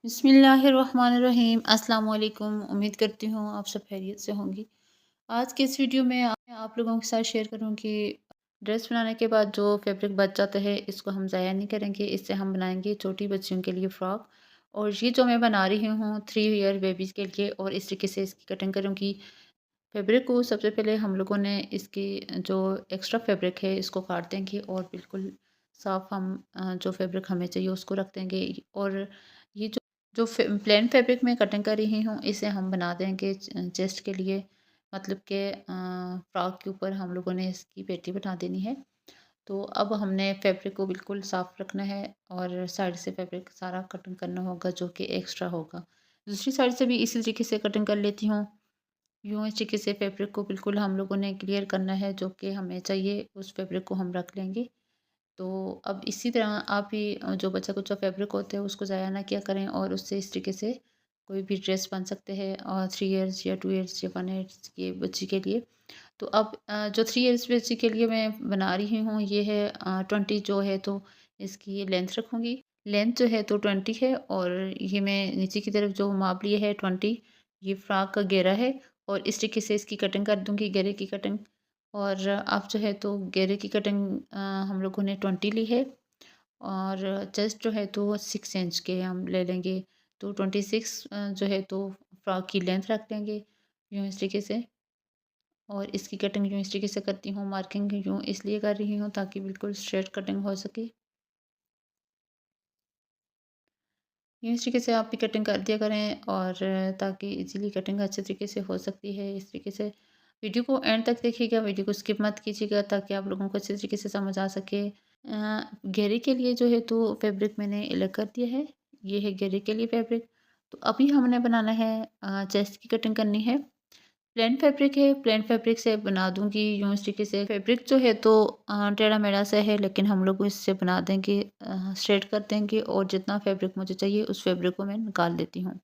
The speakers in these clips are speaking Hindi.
बिस्मिल्लाहिर्रहमानिर्रहीम। अस्सलाम वालेकुम। उम्मीद करती हूँ आप सब खैरियत से होंगी। आज के इस वीडियो में मैं आप लोगों के साथ शेयर करूँगी ड्रेस बनाने के बाद जो फैब्रिक बच जाता है इसको हम ज़ाया नहीं करेंगे। इससे हम बनाएंगे छोटी बच्चियों के लिए फ़्रॉक। और ये जो मैं बना रही हूँ 3 ईयर बेबीज़ के लिए, और इस तरीके से इसकी कटिंग करूँगी। फैब्रिक को सबसे पहले हम लोगों ने इसकी जो एक्स्ट्रा फैब्रिक है इसको काट देंगे और बिल्कुल साफ हम जो फैब्रिक हमें चाहिए उसको रख देंगे। और ये जो प्लेन फैब्रिक में कटिंग कर रही हूँ इसे हम बना देंगे चेस्ट के लिए। मतलब कि फ्रॉक के ऊपर हम लोगों ने इसकी पेटी बना देनी है। तो अब हमने फैब्रिक को बिल्कुल साफ रखना है और साइड से फैब्रिक सारा कटिंग करना होगा जो कि एक्स्ट्रा होगा। दूसरी साइड से भी इसी तरीके से कटिंग कर लेती हूँ। यूँ इस तरीके से फैब्रिक को बिल्कुल हम लोगों ने क्लियर करना है, जो कि हमें चाहिए उस फैब्रिक को हम रख लेंगे। तो अब इसी तरह आप भी जो बचा-कुचा फैब्रिक होता है उसको ज़ाया ना किया करें, और उससे इस तरीके से कोई भी ड्रेस बन सकते हैं और 3 इयर्स या 2 इयर्स या 1 इयर्स की बच्ची के लिए। तो अब जो 3 इयर्स बच्ची के लिए मैं बना रही हूँ ये है 20 जो है, तो इसकी लेंथ रखूँगी। लेंथ जो है तो 20 है, और ये मैं नीचे की तरफ जो माप लिया है 20, ये फ्रॉक का घेरा है। और इस तरीके से इसकी कटिंग कर दूँगी, घेरे की कटिंग। और अब जो है तो घेरे की कटिंग हम लोगों ने 20 ली है। और चेस्ट जो है तो 6 इंच के हम ले लेंगे। तो 26 जो है तो फ्रॉक की लेंथ रख लेंगे यूँ इस तरीके से। और इसकी कटिंग यूँ इस तरीके से करती हूँ, मार्किंग यूँ इसलिए कर रही हूँ ताकि बिल्कुल स्ट्रेट कटिंग हो सके। यूँ इस तरीके से आप भी कटिंग कर दिया करें, और ताकि इजीली कटिंग अच्छे तरीके से हो सकती है। इस तरीके से वीडियो को एंड तक देखिएगा, वीडियो को स्किप मत कीजिएगा ताकि आप लोगों को अच्छे तरीके से समझ आ सके। घेरे के लिए जो है तो फैब्रिक मैंने अलग कर दिया है। ये है घेरे के लिए फैब्रिक। तो अभी हमने बनाना है चेस्ट की कटिंग करनी है। प्लेन फैब्रिक है, प्लेन फैब्रिक से बना दूँगी यूँ इस तरीके से। फैब्रिक जो है तो टेढ़ा-मेढ़ा सा है, लेकिन हम लोग इससे बना देंगे, स्ट्रेट कर देंगे, और जितना फैब्रिक मुझे चाहिए उस फैब्रिक को मैं निकाल लेती हूँ।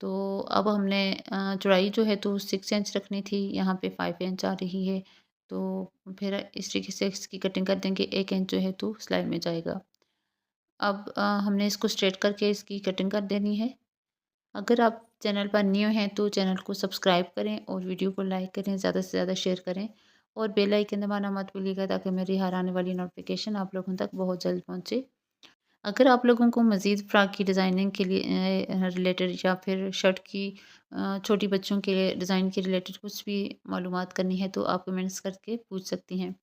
तो अब हमने चौड़ाई जो है तो 6 इंच रखनी थी, यहाँ पे 5 इंच आ रही है। तो फिर इस तरीके से इसकी कटिंग कर देंगे, 1 इंच जो है तो सिलाई में जाएगा। अब हमने इसको स्ट्रेट करके इसकी कटिंग कर देनी है। अगर आप चैनल पर न्यू हैं तो चैनल को सब्सक्राइब करें और वीडियो को लाइक करें, ज़्यादा से ज़्यादा शेयर करें, और बेल आइकन दबाना मत भूलिएगा ताकि मेरी हर आने वाली नोटिफिकेशन आप लोगों तक बहुत जल्द पहुंचे। अगर आप लोगों को मज़ीद फ़्रॉक की डिज़ाइनिंग के लिए रिलेटेड, या फिर शर्ट की छोटी बच्चों के डिज़ाइन के रिलेटेड कुछ भी मालूमात करनी है तो आप कमेंट्स करके पूछ सकती हैं।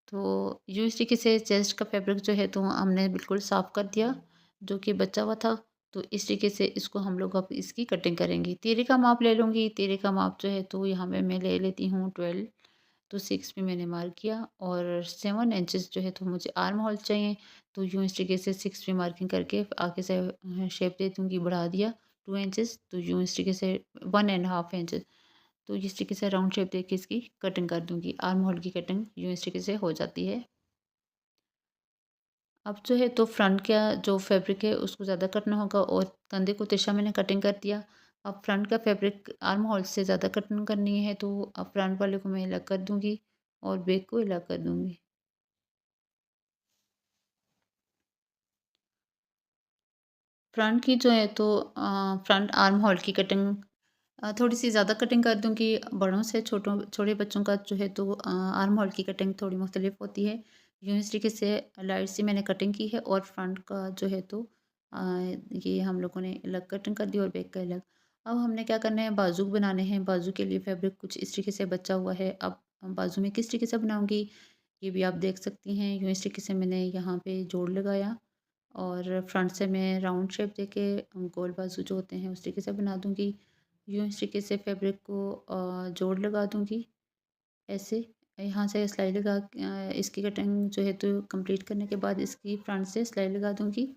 तो यूँ इस तरीके से चेस्ट का फैब्रिक जो है तो हमने बिल्कुल साफ़ कर दिया, जो कि बचा हुआ था। तो इस तरीके से इसको हम लोग अब इसकी कटिंग करेंगे। तीरे का माप ले लूँगी, तीरे का माप जो है तो यहाँ पे मैं ले लेती हूँ 12। तो 6 भी मैंने मार्क किया, और 7 इंचेस जो है तो मुझे आर्म होल चाहिए। तो यूँ इस तरीके से 6 भी मार्किंग करके आगे से शेप दे दूँगी, बढ़ा दिया 2 इंचेस। तो यूँ इस तरीके से 1 एंड हाफ इंच, तो इस तरीके से राउंड शेप देके इसकी कटिंग कर दूँगी। आर्म होल की कटिंग यूँ इस तरीके से हो जाती है। अब जो है तो फ्रंट का जो फैब्रिक है उसको ज़्यादा करना होगा, और कंधे को तिरछा मैंने कटिंग कर दिया। अब फ्रंट का फैब्रिक आर्म होल से ज़्यादा कटिंग करनी है, तो अब फ्रंट वाले को मैं अलग कर दूँगी और बैक को अलग कर दूँगी। फ्रंट की जो है तो फ्रंट आर्म होल की कटिंग थोड़ी-सी ज़्यादा कटिंग कर दूँगी। बड़ों से छोटों छोटे बच्चों का जो है तो आर्म होल की कटिंग थोड़ी मुख्तलिफ होती है। यूँ इस तरीके से लाइट सी मैंने कटिंग की है, और फ्रंट का जो है तो अ, ये हम लोगों ने अलग कटिंग कर दी और बैक का अलग। अब हमने क्या करना है, बाजू बनाने हैं। बाजू के लिए फैब्रिक कुछ इस तरीके से बचा हुआ है। अब बाजू में किस तरीके से बनाऊँगी ये भी आप देख सकती हैं। यूँ इस तरीके से मैंने यहाँ पे जोड़ लगाया, और फ्रंट से मैं राउंड शेप देके गोल बाजू जो होते हैं उस तरीके से बना दूँगी। यूँ इस तरीके से फैब्रिक को जोड़ लगा दूँगी ऐसे। यहाँ से सिलाई लगा इसकी कटिंग जो है तो कंप्लीट करने के बाद इसकी फ्रंट से सिलाई लगा दूँगी।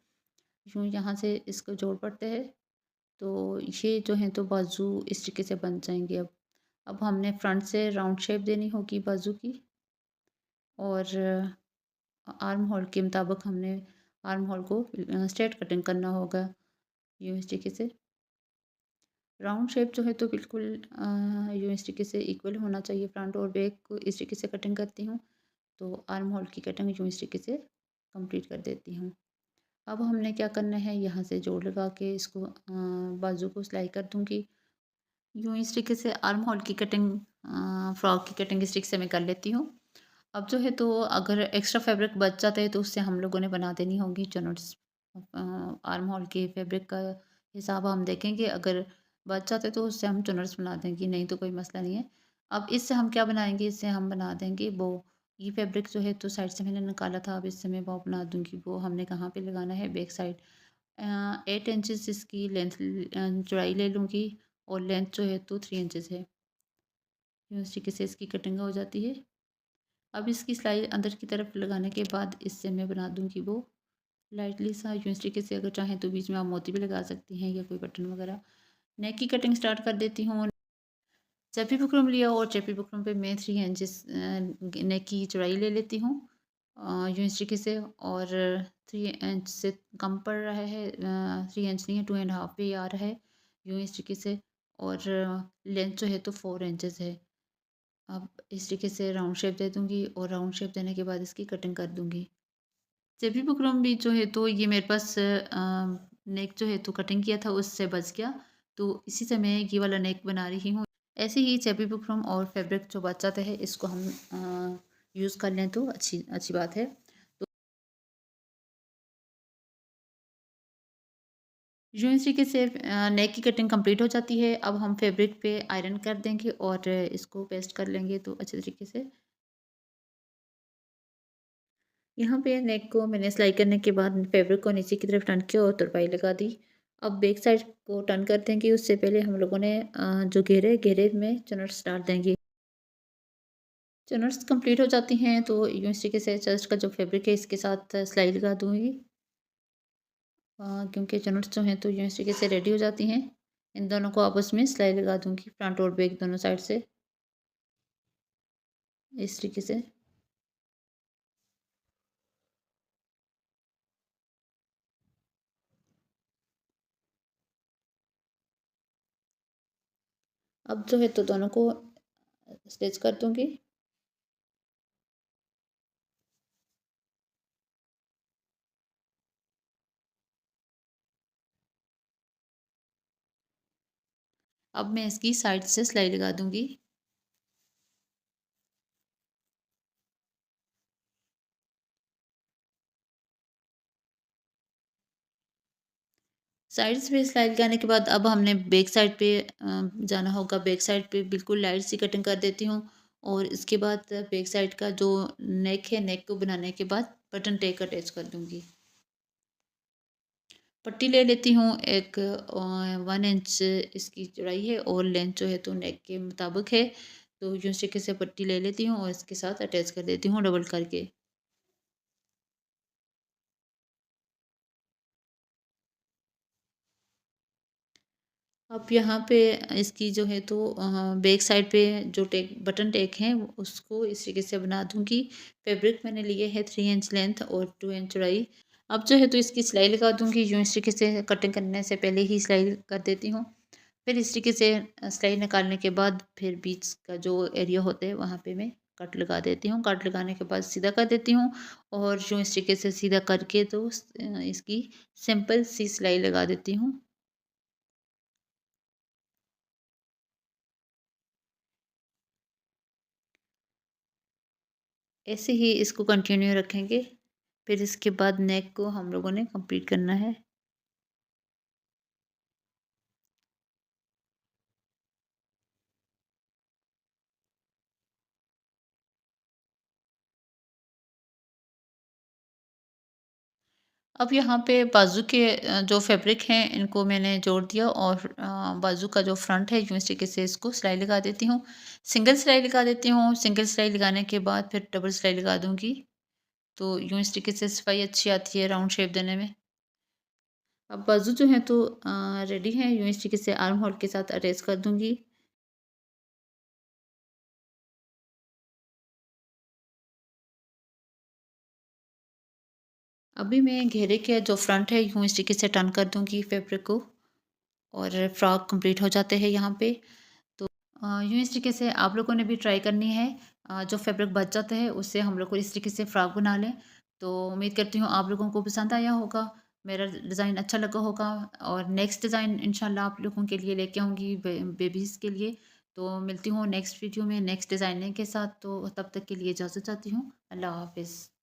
यूँ यहाँ से इसको जोड़ पड़ते हैं। तो ये जो है तो बाजू इस तरीके से बन जाएँगे अब। अब हमने फ्रंट से राउंड शेप देनी होगी बाजू की, और आर्म होल के मुताबिक हमने आर्म होल को स्ट्रेट कटिंग करना होगा यूँ इस तरीके से। राउंड शेप जो है तो बिल्कुल यूँ इस तरीके से इक्वल होना चाहिए। फ्रंट और बैक को इस तरीके से कटिंग करती हूँ, तो आर्म होल की कटिंग यूँ इस तरीके से कंप्लीट कर देती हूँ। अब हमने क्या करना है, यहाँ से जोड़ लगा के इसको बाजू को सिलाई कर दूँगी। यूँ इस तरीके से आर्म होल की कटिंग फ्रॉक की कटिंग इस तरीके से मैं कर लेती हूँ। अब जो है तो अगर एक्स्ट्रा फैब्रिक बच जाता है तो उससे हम लोगों ने बना देनी होगी चुनट्स। आर्म होल के फैब्रिक का हिसाब हम देखेंगे, अगर बच जाता है तो उससे हम चुनट्स बना देंगे, नहीं तो कोई मसला नहीं है। अब इससे हम क्या बनाएँगे, इससे हम बना देंगे वो। ये फैब्रिक जो है तो साइड से मैंने निकाला था, अब इससे मैं वो बना दूँगी। वो हमने कहाँ पे लगाना है, बैक साइड। 8 इंचेस इसकी लेंथ चौड़ाई ले लूँगी और लेंथ जो है तो 3 इंचेस है। इस तरीके से इसकी कटिंग हो जाती है। अब इसकी सिलाई अंदर की तरफ लगाने के बाद इससे मैं बना दूँगी वो लाइटली सा यूँ इस तरीके से। अगर चाहें तो बीच में आप मोती भी लगा सकती हैं या कोई बटन वगैरह। नेक की कटिंग स्टार्ट कर देती हूँ। चेपी बुकरम लिया और चेपी बुकरम पे मैं 3 इंचेस नेक की चौड़ाई ले लेती हूँ यूँ इस तरीके से। और 3 इंच से कम पड़ रहा है, 3 इंच नहीं है, 2 एंड हाफ पे आ रहा है यूँ इस तरीके से। और लेंथ जो है तो 4 इंचेस है। अब इस तरीके से राउंड शेप दे दूँगी और राउंड शेप देने के बाद इसकी कटिंग कर दूँगी। जेबी बुकरम भी जो है तो ये मेरे पास नेक जो है तो कटिंग किया था उससे बच गया, तो इसी से मैं ये वाला नेक बना रही हूँ। ऐसे ही जेबी बुकरम और फैब्रिक जो बच जाता है इसको हम यूज़ कर लें तो अच्छी अच्छी बात है। तो यूँ इस तरीके से नेक की कटिंग कंप्लीट हो जाती है। अब हम फैब्रिक पे आयरन कर देंगे और इसको पेस्ट कर लेंगे तो अच्छे तरीके से। यहाँ पे नेक को मैंने सिलाई करने के बाद फैब्रिक को नीचे की तरफ टर्न किया और तुरपाई लगा दी। अब बैक साइड को टर्न कर देंगे, उससे पहले हम लोगों ने जो घेरे में चुनट्स डाल देंगे। चुनट्स कंप्लीट हो जाती हैं तो यूँ इस तरीके से चेस्ट का जो फैब्रिक है इसके साथ सिलाई लगा दूँगी। क्योंकि चुनट्स जो हैं तो यूँ इस तरीके से रेडी हो जाती हैं। इन दोनों को आपस में सिलाई लगा दूँगी फ्रंट और बैक दोनों साइड से, इस तरीके से। अब जो है तो दोनों को स्टिच कर दूँगी। अब मैं इसकी साइड से सिलाई लगा दूँगी। साइड्स पे सिलाई लगाने के बाद अब हमने बैक साइड पे जाना होगा। बैक साइड पे बिल्कुल लाइट सी कटिंग कर देती हूँ और इसके बाद बैक साइड का जो नेक है, नेक को बनाने के बाद बटन टेक अटैच कर दूँगी। पट्टी ले लेती हूँ एक 1 इंच इसकी चौड़ाई है और लेंथ जो है तो नेक के मुताबिक है। तो यूँ इस तरीके से पट्टी ले लेती हूँ और इसके साथ अटैच कर देती हूँ डबल करके। अब यहाँ पे इसकी जो है तो बैक साइड पे जो टेक बटन टेक हैं उसको इस तरीके से बना दूँगी। फैब्रिक मैंने लिए है 3 इंच लेंथ और 2 इंच चौड़ाई। अब जो है तो इसकी सिलाई लगा दूँगी। यूँ इस तरीके से कटिंग करने से पहले ही सिलाई कर देती हूँ। फिर इस तरीके से सिलाई निकालने के बाद फिर बीच का जो एरिया होता है वहाँ पे मैं कट लगा देती हूँ। कट लगाने के बाद सीधा कर देती हूँ और यूँ इस तरीके से सीधा करके तो इसकी सिंपल सी सिलाई लगा देती हूँ। ऐसे ही इसको कंटिन्यू रखेंगे। फिर इसके बाद नेक को हम लोगों ने कंप्लीट करना है। अब यहाँ पे बाजू के जो फैब्रिक हैं इनको मैंने जोड़ दिया और बाजू का जो फ्रंट है यूँ इस तरीके से इसको सिलाई लगा देती हूँ। सिंगल सिलाई लगा देती हूँ। सिंगल सिलाई लगाने के बाद फिर डबल सिलाई लगा दूँगी। तो यूँ इस तरीके से सफाई अच्छी आती है राउंड शेप देने में। अब बाजू जो है तो रेडी है। यूँ इस तरीके से आर्म होल के साथ अटैच कर दूँगी। अभी मैं घेरे के जो फ्रंट है यूँ इस तरीके से टर्न कर दूँगी फैब्रिक को और फ्रॉक कंप्लीट हो जाते हैं यहाँ पे। तो यूँ इस तरीके से आप लोगों ने भी ट्राई करनी है। जो फैब्रिक बच जाता है उससे हम लोग को इस तरीके से फ्रॉक बना लें। तो उम्मीद करती हूँ आप लोगों को पसंद आया होगा। मेरा डिज़ाइन अच्छा लगा होगा और नेक्स्ट डिज़ाइन इंशाल्लाह आप लोगों के लिए लेके आऊँगी बेबीज़ के लिए। तो मिलती हूँ नेक्स्ट वीडियो में नेक्स्ट डिज़ाइनिंग के साथ, तो तब तक के लिए इजाज़त चाहती हूँ। अल्लाह हाफ़िज़।